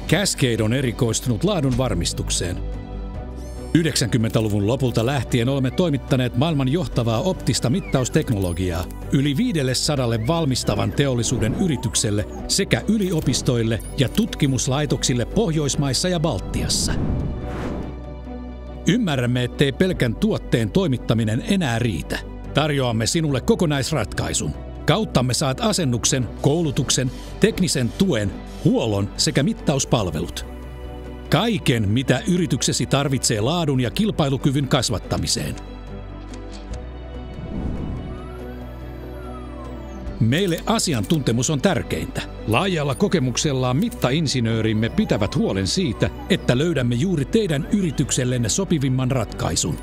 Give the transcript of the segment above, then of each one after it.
Cascade on erikoistunut laadun varmistukseen. 90-luvun lopulta lähtien olemme toimittaneet maailman johtavaa optista mittausteknologiaa yli 500 valmistavan teollisuuden yritykselle sekä yliopistoille ja tutkimuslaitoksille Pohjoismaissa ja Baltiassa. Ymmärrämme, ettei pelkän tuotteen toimittaminen enää riitä. Tarjoamme sinulle kokonaisratkaisun. Kauttamme saat asennuksen, koulutuksen, teknisen tuen, huollon sekä mittauspalvelut. Kaiken, mitä yrityksesi tarvitsee laadun ja kilpailukyvyn kasvattamiseen. Meille asiantuntemus on tärkeintä. Laajalla kokemuksellaan mittainsinöörimme pitävät huolen siitä, että löydämme juuri teidän yrityksellenne sopivimman ratkaisun.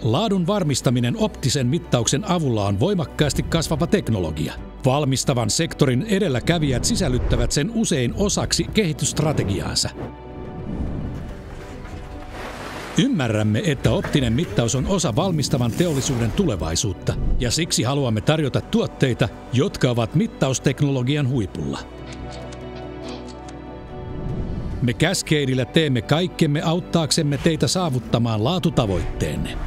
Laadun varmistaminen optisen mittauksen avulla on voimakkaasti kasvava teknologia. Valmistavan sektorin edelläkävijät sisällyttävät sen usein osaksi kehitysstrategiaansa. Ymmärrämme, että optinen mittaus on osa valmistavan teollisuuden tulevaisuutta, ja siksi haluamme tarjota tuotteita, jotka ovat mittausteknologian huipulla. Me Cascadella teemme kaikkemme auttaaksemme teitä saavuttamaan laatutavoitteenne.